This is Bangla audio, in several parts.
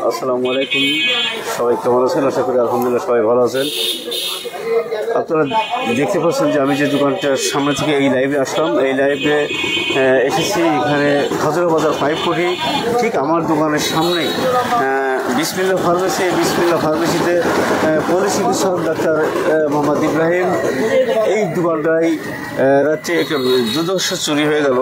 আসসালামু আলাইকুম, সবাই কেমন আছেন? আশা করি আলহামদুলিল্লাহ সবাই ভালো আছেন। আপনারা দেখতে পাচ্ছেন যে আমি যে দোকানটার সামনে থেকে এই লাইভে আসলাম, এই লাইভে এসেছি এখানে খাজুরা বাজার 5 কোটি, ঠিক আমার দোকানের সামনেই বিসমিল্লাহ ফার্মেসি। বিসমিল্লাহ ফার্মেসিতে পল্লী চিকিৎসক ডাক্তার মোহাম্মদ ইব্রাহিম, এই দোকানটাই রাত্রে একটা দুর্দর্শ চুরি হয়ে গেল।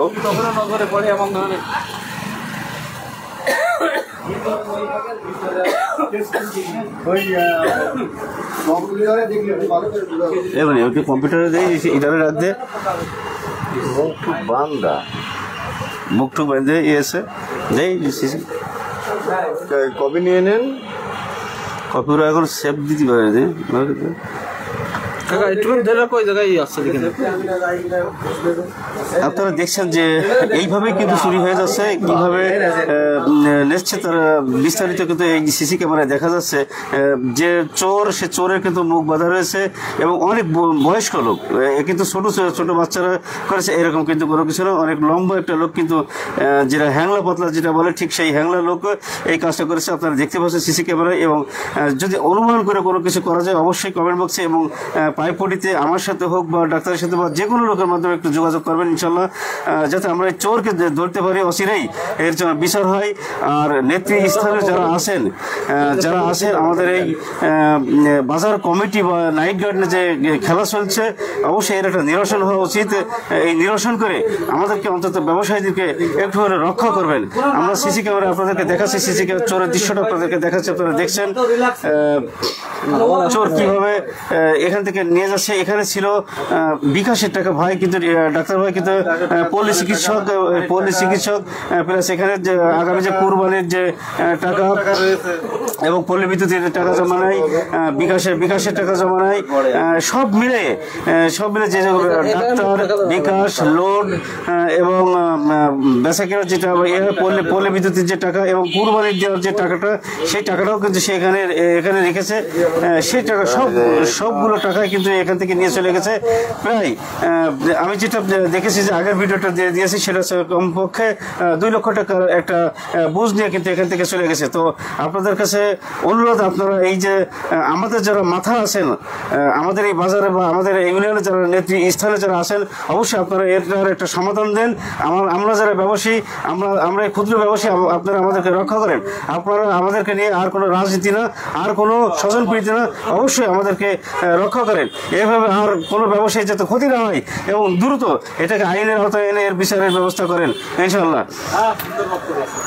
এবারে ওকে কম্পিউটারে দেয়, এটারে রাখতে মুখ বান্ধা, মুখ টুক বেঁধে ইয়েছে দেই। কপি নিয়ে নেন, কপিরা এখন সেভ দিতে পারে যে আপনারা দেখছেন যে এইভাবে কিন্তু চুরি হয়ে যাচ্ছে। কিভাবে নিচ্ছে তারা বিস্তারিত কিন্তু এই সিসি ক্যামেরায় দেখা যাচ্ছে। যে চোর, সে চোরের কিন্তু মুখ বাঁধা রয়েছে এবং অনেক বয়স্ক লোক, কিন্তু ছোট ছোট বাচ্চারা করেছে এরকম কিন্তু কোনো কিছু না। অনেক লম্বা একটা লোক, কিন্তু যেটা হ্যাংলা পাতলা যেটা বলে, ঠিক সেই হ্যাংলা লোক এই কাজটা করেছে। আপনারা দেখতে পাচ্ছেন সিসি ক্যামেরায়। এবং যদি অনুমান করে কোনো কিছু করা যায় অবশ্যই কমেন্ট বক্সে এবং পাইপটিতে আমার সাথে হোক বা ডাক্তারের সাথে বা যে কোনো লোকের মাধ্যমে একটু যোগাযোগ করবেন ইনশাল্লাহ, যাতে আমরা এই চোরকে ধরতে পারি অচিরেই, এর জন্য বিচার হয়। আর নেতৃস্থানে যারা আছেন আমাদের এই বাজার কমিটি বা নাইট গার্ডেনে যে খেলা চলছে, অবশ্যই এর একটা নিরসন হওয়া উচিত। এই নিরসন করে আমাদেরকে অন্তত ব্যবসায়ীদেরকে একটু করে রক্ষা করবেন। আমরা সিসি ক্যামেরা আপনাদেরকে দেখাচ্ছি, সিসি ক্যামেরা চোরের দৃশ্যটা আপনাদেরকে দেখাচ্ছি। আপনারা দেখছেন চোর কিভাবে এখান থেকে নিয়ে যাচ্ছে। এখানে ছিল বিকাশের টাকা ভাই, কিন্তু ডাক্তার ভাই কিন্তু পল্লী চিকিৎসক প্লাস এখানে যে আগামী যে কুরবানির যে টাকা এবং পল্লী বিদ্যুতের টাকা জমা নাই, বিকাশের টাকা জমা নাই, সব মিলে যে ডাক্তার বিকাশ লোন এবং বেচাকেনার যেটা পল্লী বিদ্যুতের যে টাকা এবং কুরবানির দেওয়ার যে টাকাটা, সেই টাকাটাও কিন্তু সে এখানে রেখেছে। সেই টাকা সবগুলো টাকায় কিন্তু এখান থেকে নিয়ে চলে গেছে। প্রায় আমি যেটা দেখেছি যে আগের ভিডিওটা দিয়েছি, সেটা কমপক্ষে 2 লক্ষ টাকার একটা বুঝ নিয়ে কিন্তু এখান থেকে চলে গেছে। তো আপনাদের কাছে অনুরোধ, আপনারা এই যে আমাদের যারা মাথা আছেন আমাদের এই বাজারে বা আমাদের ইউনিয়নে যারা নেত্রী স্থানে যারা আছেন, অবশ্যই আপনারা এর একটা সমাধান দেন। আমরা যারা ব্যবসায়ী, আমরা ক্ষুদ্র ব্যবসায়ী, আপনারা আমাদেরকে রক্ষা করেন। আপনারা আমাদেরকে নিয়ে আর কোনো রাজনীতি না, আর কোনো স্বজনপ্রীতি না, অবশ্যই আমাদেরকে রক্ষা করেন। এভাবে আর কোনো ব্যবসায়ী যাতে ক্ষতি না হয় এবং দ্রুত এটাকে আইনের আওতায় এনে এর বিচারের ব্যবস্থা করেন ইনশাল্লাহ।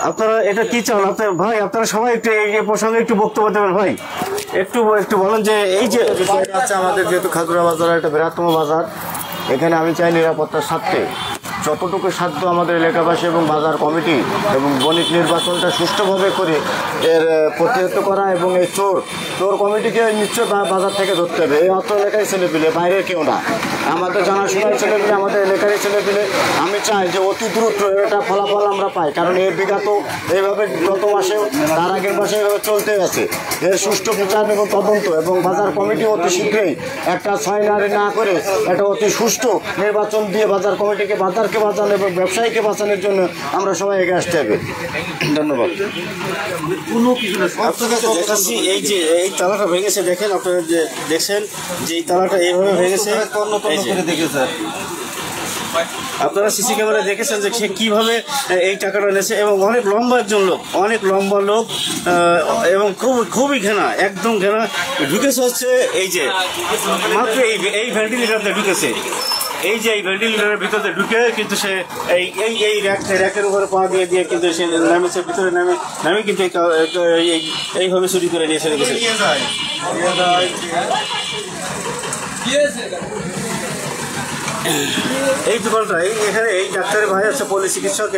আপনারা এটা কি চান? ভাই আপনারা সবাই একটু এই প্রসঙ্গে একটু বক্তব্য দেবেন ভাই। একটু বলেন যে এই যে আমাদের যেহেতু খাজুরা বাজার একটা বৃহত্তম বাজার, এখানে আমি চাই নিরাপত্তার স্বার্থে যতটুকু সাধ্য আমাদের এলাকাবাসী এবং বাজার কমিটি এবং বণিক নির্বাচনটা সুষ্ঠুভাবে করে এর প্রতিহত করা এবং এই চোর কমিটিকে নিশ্চয় বাজার থেকে ধরতে হবে। এই অত এলাকায় ছেলেপিলে, বাইরের কেউ না, আমাদের জানাশোনার ছেলেপিলে, আমাদের এলাকারই ছেলেপিলে। আমি চাই যে অতি দ্রুত এটা ফলাফল আমরা পাই, কারণ এর বিগত এইভাবে গত মাসেও তার আগের মাসে এভাবে চলতে আছে। এর সুষ্ঠু বিচার এবং তদন্ত এবং বাজার কমিটি অতি শীঘ্রই একটা ছয়নারি না করে একটা অতি সুষ্ঠু নির্বাচন দিয়ে বাজার কমিটিকে বাজারকে বাঁচানো এবং ব্যবসায়ীকে বাঁচানোর জন্য আমরা সবাই এগিয়ে আসতে হবে। ধন্যবাদ। এই যে এই তালাটা ভেঙেছে, দেখেন আপনারা যে দেখছেন যে এই তালাটা এইভাবে ভেঙেছে, আপনারা সিসি ক্যামেরা দেখেছেন যে সে কিভাবে এই টাকাটা নিয়েছে। এবং অনেক লম্বা একজন লোক, অনেক লম্বা লোক এবং খুবই ঘেনা, একদম ঘেনা ঢুকেছে। হচ্ছে এই যে মাত্র এই ভেন্টিলেটারতে ঢুকেছে, এই যে এই ভেন্টিলেটারের ভিতরে ঢুকে কিন্তু সে এই র্যাকের উপরে পা দিয়ে কিন্তু সে নামেছে, ভিতরে নামে কিন্তু এইভাবে চুরি করে নিয়ে চলে গেছে। এই দোকানটা এখানে এই ডাক্তারের ভাই আছে পল্লী চিকিৎসক,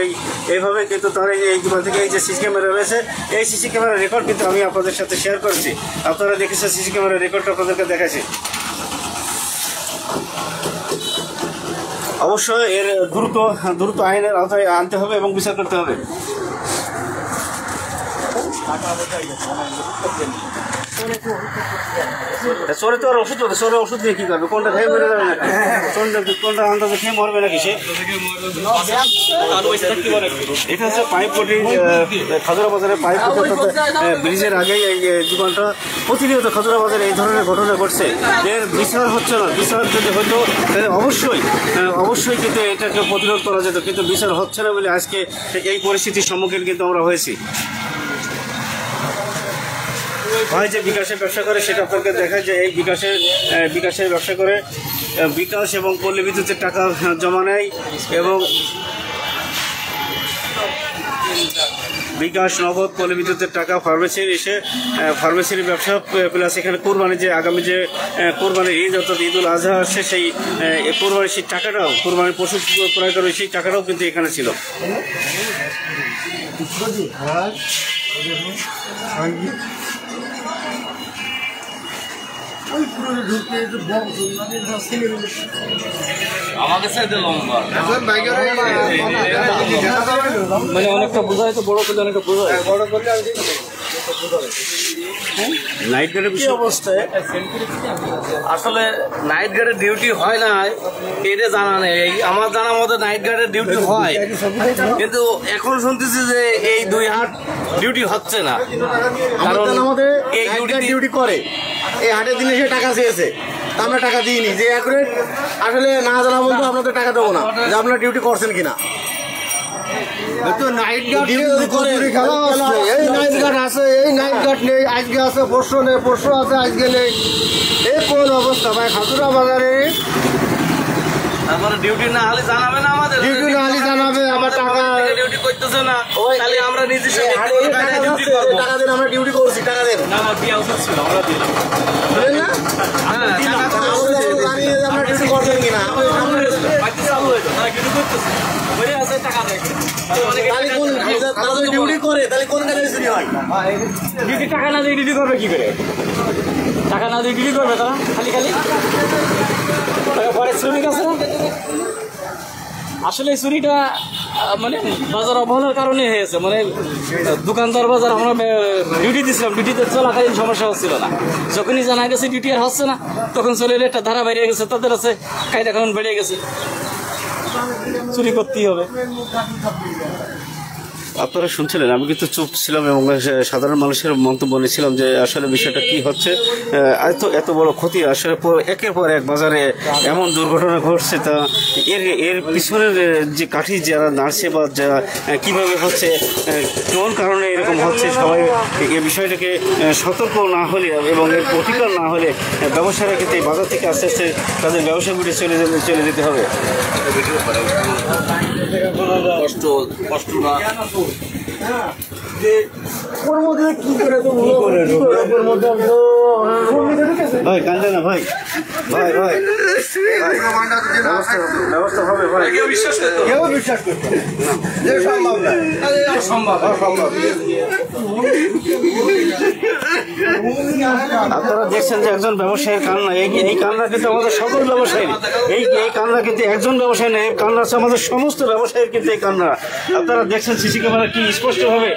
এইভাবে কিন্তু তার এই দোকান থেকে এই যে সিসি ক্যামেরা রয়েছে, এই সিসি ক্যামেরার রেকর্ড কিন্তু আমি আপনাদের সাথে শেয়ার করেছি। আপনারা দেখেছেন সিসি ক্যামেরার রেকর্ডটা আপনাদেরকে দেখাচ্ছি। অবশ্যই এর দ্রুত আইনের আওতায় আনতে হবে এবং বিচার করতে হবে। চোরে তো আর ওষুধ হবে, চোরে ওষুধ দিয়ে কি করবে? কোনটা খেয়ে মরে যাবে নাকি? কোনটা আন্দাজে খেয়ে মরবে নাকি সে? এটা হচ্ছে পাইপ পটি, খাজুরা বাজারে পাইপ পটি ব্রিজের আগেই এই দোকানটা। প্রতিনিয়ত খাজুরা বাজারে এই ধরনের ঘটনা ঘটছে, এর বিচার হচ্ছে না। বিচার যদি হতো তাহলে অবশ্যই কিন্তু এটাকে প্রতিরোধ করা যেত, কিন্তু বিচার হচ্ছে না বলে আজকে এই পরিস্থিতির সম্মুখীন কিন্তু আমরা হয়েছি। ভাই যে বিকাশের ব্যবসা করে সেটা আপনাকে দেখায় যে এই বিকাশের ব্যবসা করে, বিকাশ এবং পল্লী বিদ্যুতের টাকা জমা নেয় এবং বিকাশ, নগদ, পল্লী বিদ্যুতের টাকা, ফার্মেসির ব্যবসা, প্লাস এখানে কোরবানির যে আগামী যে কোরবানির ঈদ অর্থাৎ ঈদুল আজহা আসছে, সেই কোরবানির সেই টাকাটাও, কোরবানির পশু ক্রয় করে সেই টাকাটাও কিন্তু এখানে ছিল। মানে অনেকটা বোঝায় তো, বড় করলে অনেকটা বোঝায়। নাইট গার্ডের কি অবস্থায় আসলে নাইট গার্ডের ডিউটি হয় না এটা জানা নেই। আমার জানা মতো নাইট গার্ডের ডিউটি হয়, কিন্তু এখন শুনতেছি যে এই 2 হাট ডিউটি হচ্ছে না। কারণ আমাদের এই ডিউটি করে, এই হাটের দিনে সে টাকা চেয়েছে, তা আমরা টাকা দিইনি। যে অ্যাকুরেট আসলে না জানা বলতো আপনাদের টাকা দেবো না, যে আপনারা ডিউটি করছেন কিনা। নাইট গার্ড এই নাইট গার্ড আছে, এই নাইট গার্ড নেই, আজকে আছে পরশু নেই, পরশু আছে আজকে নেই। এই কোন অবস্থা ভাই খাজুরা বাজারে? তারপরে ডিউটি না হলে জানাবে না আমাদের, ডিউটি না হলে জানাবে, আবার টাকা ডিউটি করতেছে না, তাহলে আমরা নিজস্ব টাকা দেন, আমরা ডিউটি করছি, টাকা দেন না। আমার দেওয়া উচিত ছিল, আমরা দিলাম না। হ্যাঁ, জানিয়ে আমরা ডিউটি করছেন কিনা। ডিউটি করে তাহলে কোন কাজে চুরি হয়? ডিউটি টাকা না দিয়ে ডিউটি করবে কি করে? টাকা না দিয়ে ডিউটি করবে তারা খালি পরে শ্রমিক আছে না। আসলে এই চুরিটা মানে বাজার অবহেলার কারণে হয়েছে। মানে দোকানদার বাজার আমরা ডিউটি দিচ্ছিলাম, ডিউটিতে চলাকালীন সমস্যা হচ্ছিল না। যখনই জানা গেছে ডিউটি আর হচ্ছে না, তখন চলে এলে একটা ধারা বেরিয়ে গেছে, তাদের আছে কায়দা কানুন বেরিয়ে গেছে, চুরি করতেই হবে। আপনারা শুনছিলেন, আমি কিন্তু চুপ ছিলাম এবং সাধারণ মানুষের মন্তব্য নিয়েছিলাম যে আসলে বিষয়টা কি হচ্ছে। এত বড় ক্ষতি আসলে একের পর এক বাজারে এমন দুর্ঘটনা ঘটছে, তা এর পিছনের যে কাঠি যারা নাড়ছে বা যারা কীভাবে হচ্ছে, কোন কারণে এরকম হচ্ছে, সবাই এই বিষয়টাকে সতর্ক না হলে এবং এর প্রতিকার না হলে ব্যবসায়ীরা কিন্তু এই বাজার থেকে আস্তে আস্তে তাদের ব্যবসাগুলি চলে যেতে হবে। কষ্ট না ভাই কান্দে না ভাই, ভাই ভাই ব্যবস্থা হবে ভাই, কেউ বিশ্বাস করতো সম্ভব। আপনারা দেখছেন যে একজন ব্যবসায়ীর কান্না, এই কান্না কিন্তু আমাদের সকল ব্যবসায়ী, এই কান্না কিন্তু একজন ব্যবসায়ী নেই, কান্না আছে আমাদের সমস্ত ব্যবসায়ীর কিন্তু এই কান্না। আপনারা দেখছেন সিসি ক্যামেরা কি স্পষ্টভাবে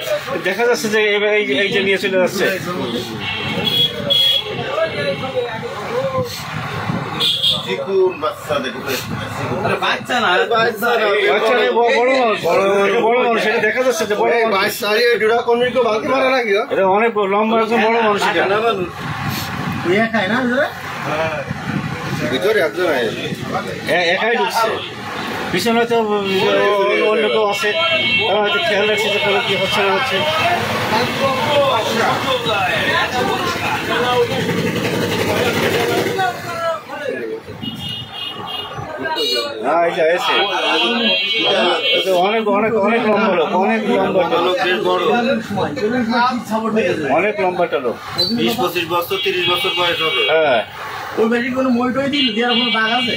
দেখা যাচ্ছে যে এই যে নিয়ে চলে যাচ্ছে। দেখা যাচ্ছে যে এটা অনেক লম্বা একজন বড় মানুষ, একাই ঢুকছে, পিছনে হয়তো অন্য কেউ আছে, তারা হয়তো খেয়াল রাখছে যে কোনো কি হচ্ছে না হচ্ছে। হ্যাঁ এটা এসে অনেক অনেক অনেক লম্বা লোক, অনেক লম্বাটা লোক, অনেক লম্বাটা লোক, 20-25 বছর 30 বছর বয়স হবে। হ্যাঁ ওই বেশি কোনো মই টই দিল দেওয়ার কোনো দাগ আছে?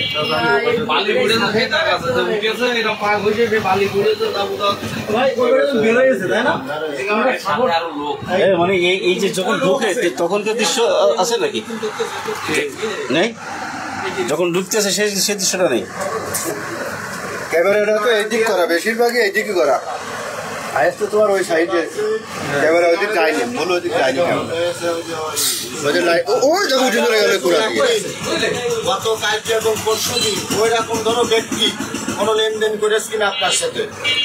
বালি পুড়ে না খেয়ে দাগ আছে, উঠেছে এরকম পাক হয়েছে, বালি পুড়ে তো দাগ ভাই ওই বের হয়েছে তাই না? আরো লোক মানে এই যে যখন ঢুকে তখনকার দৃশ্য আছে নাকি নেই? যখন ঢুকতেছে সেই দৃশ্যটা নেই। ক্যামেরাটা তো এডিট করা, বেশিরভাগই এডিট করা। হায়েস্ট তো তোমার ওই সাইডে ক্যামেরা ওই দিক যায়নি, বলো ওই দিক যায়নি ওই যখন উঠে চলে গেলে পুরা গত কালকে এবং পরশু দিন ওই রকম ধরো ব্যক্তি কোনো লেনদেন করেছে কিনা আপনার সাথে?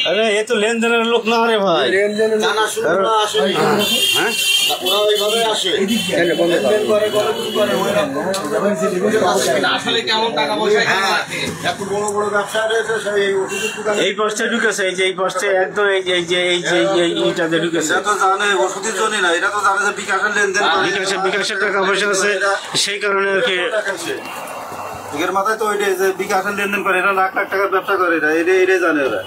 আরে এ তো লেনদেনের লোক না রে ভাই, জানা শুনে আসে, হ্যাঁ ওরা ওইভাবে আসে লেনদেন করে আসলে কেমন টাকা পয়সা এত বড় বড় ব্যবসা রয়েছে সেই ওষুধের দোকানে এই পোস্টে ঢুকেছে, এই যে এই পোস্টে একদম এইটাতে ঢুকেছে। তো জানে ওষুধের জন্য না, এটা তো জানে যে বিকাশের লেনদেন বিকাশের টাকা পয়সা আছে, সেই কারণে আর কি এর মাথায় তো ওইটাই যে বিকাশের লেনদেন করে, এরা লাখ লাখ টাকার ব্যবসা করে, এটা এটাই জানে ওরা।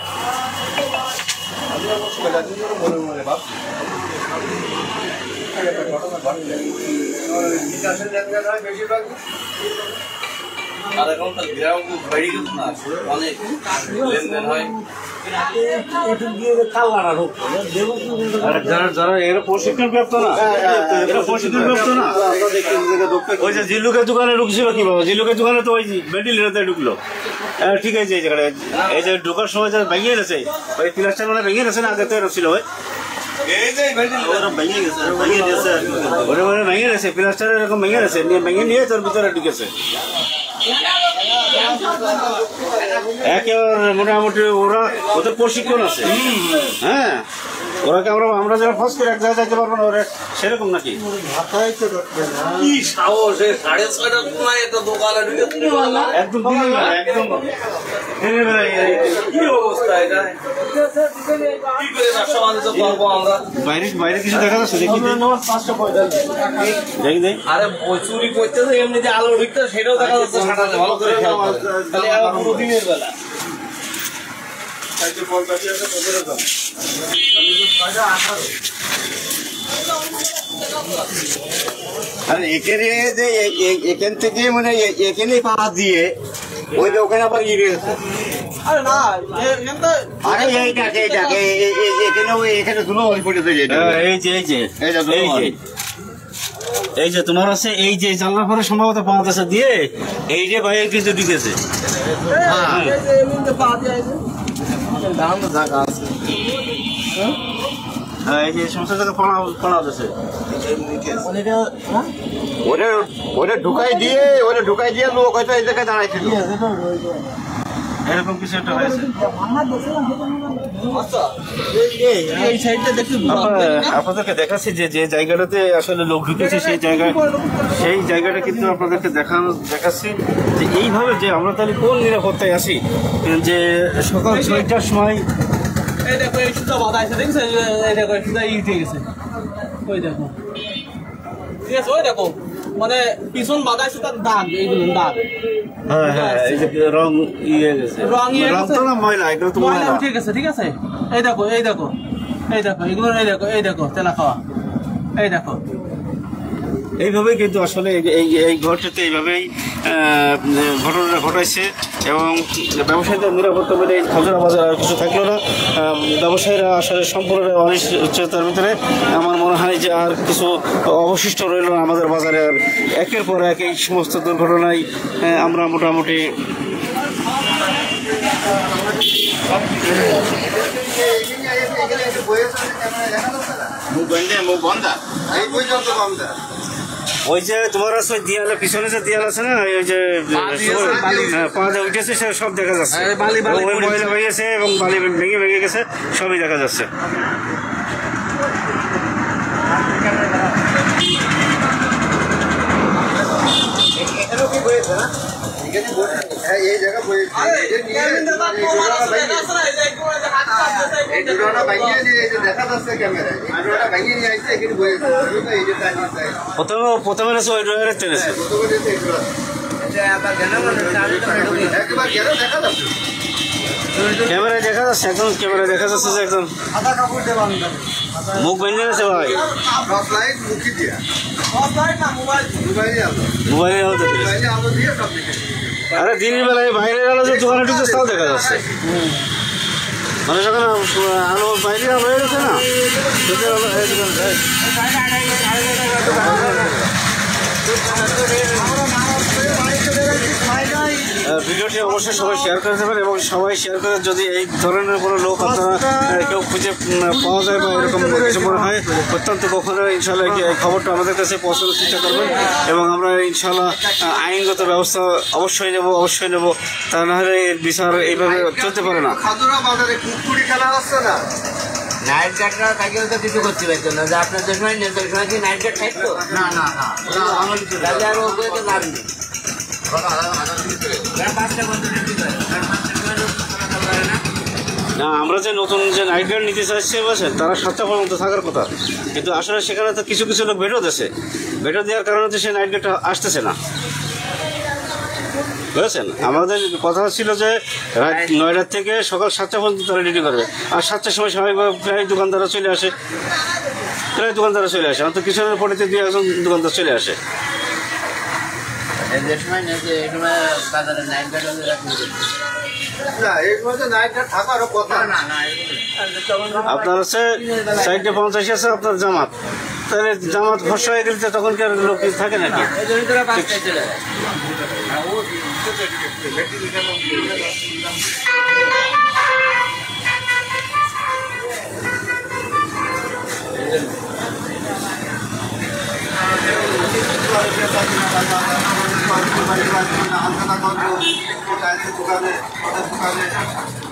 আর এখন তো গ্রাম বেড়ে গেছে না, অনেক লেনদেন হয়। যারা এরা প্রশিক্ষণ প্রাপ্ত না, এরা প্রশিক্ষণ প্রাপ্ত না। ওই যে জিল্লুকের দোকানে ঢুকছিল কিভাবে, জিল্লুকের দোকানে তো ওই ভেন্টিলেটারতে ঢুকলো, ঠিক আছে। এই জায়গাটা এই যে ঢোকার সময় যা ভেঙে গেছে, ওই প্লাস্টার মানে ভেঙে গেছে না, আগে তো এরকম ছিল ওই ভেঙে গেছে প্লাস্টার এরকম ভেঙে গেছে, ভেঙে নিয়ে তোর ভিতরে ঢুকেছে একেবারে মোটামুটি। ওদের প্রশিক্ষণ আছে, হ্যাঁ। ওরা কি আমরা যারা ফার্স্ট করে এক জায়গায় যাইতে পারবো না, ওরা সেরকম নাকি? কি সাহস, 6:30টার সময় একটা দোকানে ঢুকে একদম একদম কি অবস্থা এটা? কি করে ব্যবসা বাণিজ্য করবো আমরা? বাইরে কিছু দেখা যাচ্ছে? দেখি দেখি আরে ওই চুরি করতেছে, এমনিতে আলো ঢুকতেছে, সেটাও দেখা যাচ্ছে সাঁটাতে, ভালো করে খেয়াল করে। তাহলে পুরো দিনের বেলা আরে এখানে যে এখান থেকে মানে এখানে পা দিয়ে ওই যে ওখানে আবার ইয়ে আরে না আরে এইটাকে এখানে ওই এখানে ধুলো পড়েছে যেটা এই যে এইটা ধুলো এই যে তোমার আছে, এই যে জানলার পরে সম্ভবত পাওয়া যাচ্ছে দিয়ে এই যে বাইরে কিছু ঢুকেছে। হ্যাঁ, এই যে সমস্ত জায়গায় পড়া যাচ্ছে। ওরে ঢুকাই দিয়ে লোক হয়তো এই জায়গায় দাঁড়াইছিল, এরকম কিছু একটা হয়েছে। আপনাদেরকে দেখাচ্ছি যে যে জায়গাটাতে আসলে লোক ঢুকেছে সেই জায়গাটা কিন্তু আপনাদেরকে দেখাচ্ছি যে এইভাবে যে আমরা তাহলে কোন নিরাপত্তায় আসি, যে সকাল 6টার সময় এই দেখো এই সুতা বাঁধা আছে, দেখছো? এই দেখো সুতা উঠে গেছে, ওই দেখো, ঠিক আছে? ওই দেখো মানে পিছন বাঁধা আছে, তার দাগ, এইগুলো দাগ। হ্যাঁ, এই যে রং গেছে, রং তো না ময়লা, এগুলো তো ময়লা ময়লা উঠে গেছে, ঠিক আছে? এই দেখো এগুলো, এই দেখো তেলা খাওয়া, এই দেখো। এইভাবেই কিন্তু আসলে এই ঘরটাতে এইভাবেই ঘটনাটা ঘটাইছে। এবং ব্যবসায়ীদের নিরাপত্তা বলে এই খজরা বাজার আর কিছু থাকলো না। ব্যবসায়ীরা আসলে সম্পূর্ণ অনিশ্চয়তার ভিতরে। আমার মনে হয় যে আর কিছু অবশিষ্ট রইল না আমাদের বাজারে। আর একের পর এক এই সমস্ত দুর্ঘটনায় আমরা মোটামুটি ওই যে তোমার আছে দেয়ালে পিছনে যে দেয়াল আছে না, ওই যে পা দিয়ে উঠেছে সে সব দেখা যাচ্ছে, ওই ময়লা ভেঙেছে এবং বালি ভেঙে গেছে, সবই দেখা যাচ্ছে। এই জায়গা দেখা যাচ্ছে ক্যামেরায়, প্রথমে ওই ড্রাইভারের টেনেছে, ক্যামেরায় দেখা যাচ্ছে, একদম ক্যামেরায় দেখা যাচ্ছে যে একদম মুখ বেঁধে গেছে ভাই, মোবাইলে। আরে দিনের বেলায় বাইরের আলো যে দোকানে ঢুকছে তাও দেখা যাচ্ছে, মানে যখন আলো বাইরে আলো হয়ে গেছে না। ভিডিওটি অবশ্যই সবাই শেয়ার করে দেবেন এবং সবাই শেয়ার করে যদি এই ধরনের কোনো লোক আপনারা কেউ খুঁজে পাওয়া যায় বা এরকম কিছু মনে হয় অত্যন্ত কখনো ইনশাল্লাহ এই খবরটা আমাদের কাছে পৌঁছানোর চেষ্টা করবেন এবং আমরা ইনশাল্লাহ আইনগত ব্যবস্থা অবশ্যই নেব তা না হলে এর বিচার এইভাবে চলতে পারে না। খাজুরা বাজারে কুকুরি খেলা হচ্ছে না, নাইট গার্ডরা তাকে তো কিছু করতে পারতো না যে আপনার যে সময় নেই সময় কি নাইট গার্ড থাকতো না তাহলে আর ওর তো লাভ নেই। না আমরা যে নতুন যে নাইট গার্ড নিতে চাইছি বলছেন তারা 7টা পর্যন্ত থাকার কথা, কিন্তু আসলে সেখানে তো কিছু লোক বেরো দিচ্ছে, বেরো দেওয়ার কারণে তো সেই নাইট গার্ডটা আসতেছে না, বুঝেছেন। আমাদের কথা ছিল যে রাত 9টা থেকে সকাল 7টা পর্যন্ত তারা ডিউটি করবে, আর 7টার সময় স্বাভাবিকভাবে প্রায় দোকানদাররা চলে আসে, অন্তত কিছুদিনের পরে 2-1 দোকানদার চলে আসে। যে সময় নেই এই সময় বাজারে নাইট গার্ড এই সময় নাইটটা থাকারও কথা না। আপনার হচ্ছে 450 আছে আপনার জামাত, তাহলে জামাত ভরসা হয়ে গেলে তখন কি আর লোক থাকে নাকি?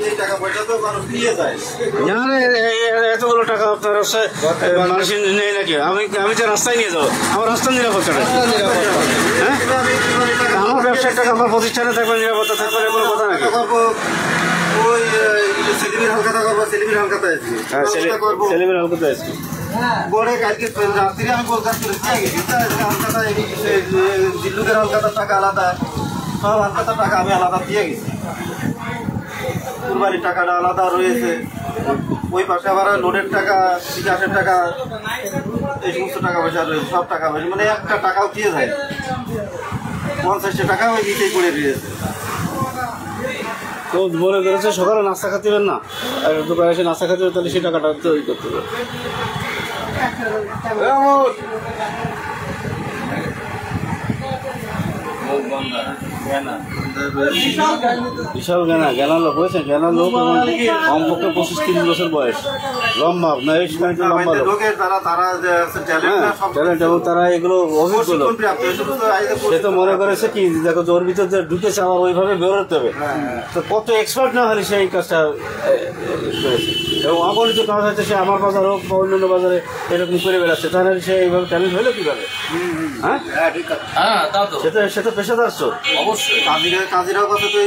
এই টাকা পয়সা তো মানুষ নিয়ে যায়। এতগুলো টাকা আপনার হচ্ছে মানুষ নেই নাকি? আমি যে রাস্তায় নিয়ে যাবো, আমার রাস্তার নিরাপত্তা হ্যাঁ, আমার ব্যবসার টাকা আমার প্রতিষ্ঠানে থাকবে, নিরাপত্তা থাকবে, কোনো কথা নাকি? ওই সেলিমের হালকাতা করবো, সেলিমের হালকাতা করবো, ছেলেমেয়ের হালকাতে আসছি। পরে কালকে রাত্রি আমি কলকাতা গেছি, হালকাতা দিল্লুকের হালকাতার টাকা আলাদা, সব হালকাতার টাকা আমি আলাদা দিয়ে গেছি, কুরবানির টাকাটা আলাদা রয়েছে, ওই পাশে আবার লোনের টাকা, বিকাশের টাকা, এই সমস্ত টাকা পয়সা রয়েছে, সব টাকা পয়সা মানে একটা টাকাও দিয়ে যায়, 50টা টাকা ওই দিতেই করে দিয়েছে। তো মনে করেছে সকালে নাস্তা খাতে হবে না, আর দোকানে এসে নাস্তা খাতে হবে, তাহলে সেই টাকাটা তৈরি করতে হবে। বিশাল জ্ঞানা লোক হয়েছে, জ্ঞানা লোক এবং কমপক্ষে 25-30 বছর বয়স, লম্বা না এই সময় লম্বা লোক, ট্যালেন্ট এবং তারা এগুলো অভিজ্ঞ লোক। সে তো মনে করেছে কি দেখো ওর ভিতর যে ঢুকেছে আমার ওইভাবে বেরোতে হবে, তো কত এক্সপার্ট না হলে সেই কাজটা করেছে এবং অগণিত কাজ হচ্ছে, সে আমার বাজার হোক বা অন্যান্য বাজারে এরকম করে বেড়াচ্ছে, তাহলে সে এইভাবে ট্যালেন্ট হলো কীভাবে? হ্যাঁ, সে তো পেশাদার চোর। অবশ্যই কাজিরাও কথা তো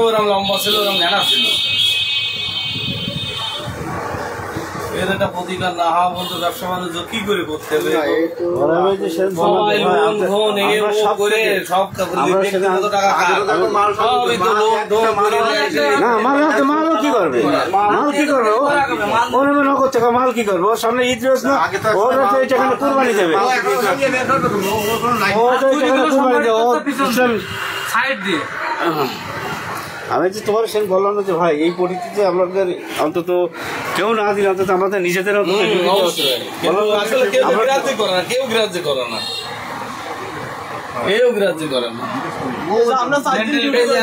ওরকম লম্বা ছিল, ওরকম জ্ঞানা ছিল। এর একটা প্রতিকার না হওয়া পর্যন্ত ব্যবসা বাণিজ্য কি করে করতে হবে? মাল কি করবে? মাল কি করবে? ওর সামনে ঈদ রয়েছে না, ওর কুরবানি দেবে, সাইড দিয়ে। আমি যে তোমার সে বললাম না যে ভাই এই পরিস্থিতিতে আমাদের অন্তত কেউ না দিলে অন্তত আমাদের নিজেদের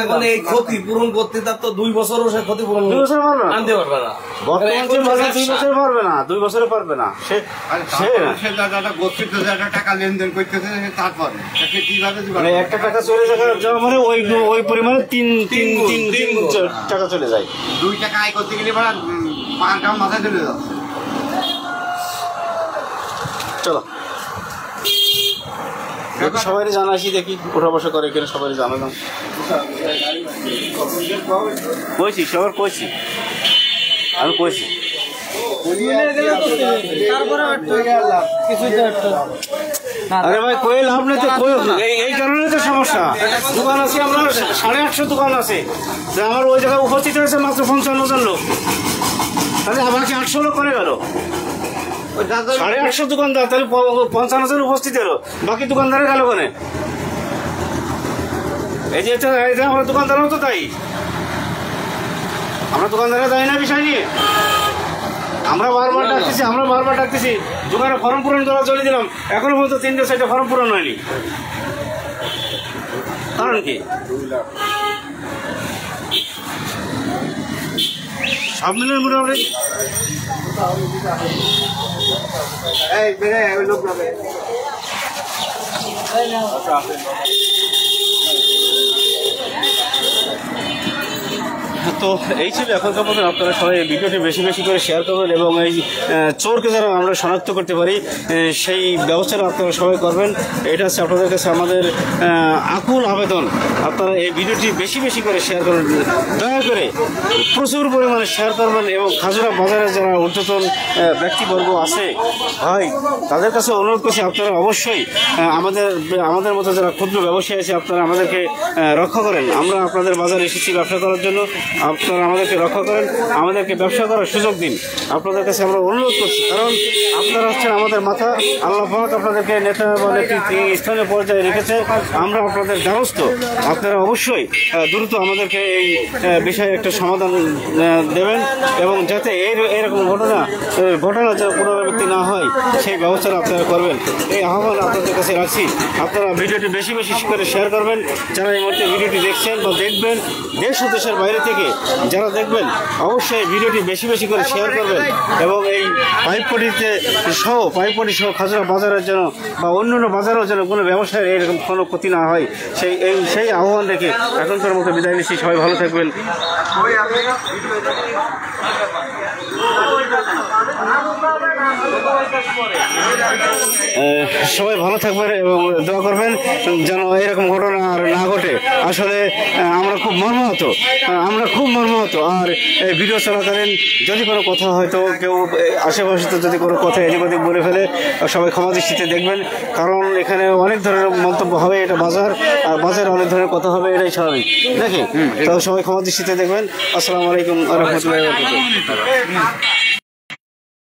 এখন এই ক্ষতি পূরণ করতে তার তো 2 বছরও সে ক্ষতি পূরণ আনতে পারবে না, বর্তমান 2 বছর পারবে না, 2 বছরে পারবে না। সে টাকা লেনদেন করতেছে, তারপরে মানে একটা টাকা চলে যাওয়া মানে ওই পরিমাণে 3 টাকা চলে যায়। 2 টাকা আয় করতে গেলে মাথায় চলে যাও। চলো সবাই জানাসি, দেখি ওঠা বসা করে এখানে সবাই জানালাম, কইছি সবার কইছি, আমি কইছি আরে ভাই কই লাভ নেই তো, এই কারণে তো সমস্যা। দোকান আছে আমরা 850 দোকান আছে, আমার ওই জায়গায় উপস্থিত হয়েছে মাত্র 55 জন লোক, তাহলে আমাকে 800 লোক করে গেল, 850 দোকানদার, তাহলে 55 জন উপস্থিত হলো, বাকি দোকানদারে গেল কোনে? এই যে এটা আমরা দোকানদারও তো তাই, আমরা দোকানদারে তাই না বিষয় নিয়ে আমরা বারবার ডাকতেছি, দোকানে ফর্ম পূরণ করা চলে দিলাম, এখনো পর্যন্ত 3-4টা ফর্ম পূরণ হয়নি। কারণ কি? সব মিলে মোটামুটি তো এই ছিল এখনকার মতন। আপনারা সবাই ভিডিওটি বেশি বেশি করে শেয়ার করবেন এবং এই চোরকে যেন আমরা শনাক্ত করতে পারি সেই ব্যবস্থাটা আপনারা সবাই করবেন। এটা হচ্ছে আপনাদের কাছে আমাদের আকুল আবেদন। আপনারা এই ভিডিওটি বেশি বেশি করে শেয়ার করবেন, দয়া করে প্রচুর পরিমাণে শেয়ার করবেন এবং খাজুরা বাজারে যারা ঊর্ধ্বতন ব্যক্তিবর্গ আছে ভাই তাদের কাছে অনুরোধ করছি আপনারা অবশ্যই আমাদের মতো যারা ক্ষুদ্র ব্যবসায়ী আছে আপনারা আমাদেরকে রক্ষা করেন। আমরা আপনাদের বাজারে এসেছি ব্যবসা করার জন্য, আপনারা আমাদেরকে রক্ষা করেন, আমাদেরকে ব্যবসা করার সুযোগ দিন। আপনাদের কাছে আমরা অনুরোধ করছি, কারণ আপনারা হচ্ছেন আমাদের মাথা। আল্লাহ পাক আপনাদেরকে নেতা বা নেতৃত্ব স্থানীয় পর্যায়ে রেখেছে, আমরা আপনাদের দ্বারস্থ। আপনারা অবশ্যই দ্রুত আমাদেরকে এই বিষয়ে একটা সমাধান দেবেন এবং যাতে এরকম ঘটনা যেন পুনরাবৃত্তি না হয় সেই ব্যবস্থাটা আপনারা করবেন। এই আহ্বান আপনাদের কাছে রাখছি। আপনারা ভিডিওটি বেশি বেশি করে শেয়ার করবেন। যারা এই মুহূর্তে ভিডিওটি দেখছেন বা দেখবেন, দেশ ও দেশের বাইরে থেকে যারা দেখবেন অবশ্যই ভিডিওটি বেশি বেশি করে শেয়ার করবেন এবং এই পাইপপটি সহ খাজুরা বাজারের জন্য বা অন্যান্য বাজারেও যেন কোনো ব্যবসায় এরকম কোনো ক্ষতি না হয় সেই আহ্বান রেখে এখনকার মতো বিদায় নিচ্ছি। সবাই ভালো থাকবেন। সবাই ভালো থাকবেন এবং দোয়া করবেন যেন এরকম ঘটনা আর না ঘটে। আসলে আমরা খুব মর্মাহত। আর এই ভিডিও চলাকালীন যদি কোনো কথা হয়তো কেউ আশেপাশে যদি কোনো কথা এদিক ওদিক বলে ফেলে সবাই ক্ষমা দৃষ্টিতে দেখবেন, কারণ এখানে অনেক ধরনের মন্তব্য হবে। এটা বাজার, আর বাজারে অনেক ধরনের কথা হবে, এটাই স্বাভাবিক নাকি? তো সবাই ক্ষমা দৃষ্টিতে দেখবেন। আসসালামু আলাইকুম ওয়া রাহমাতুল্লাহি ওয়া বারাকাতুহু।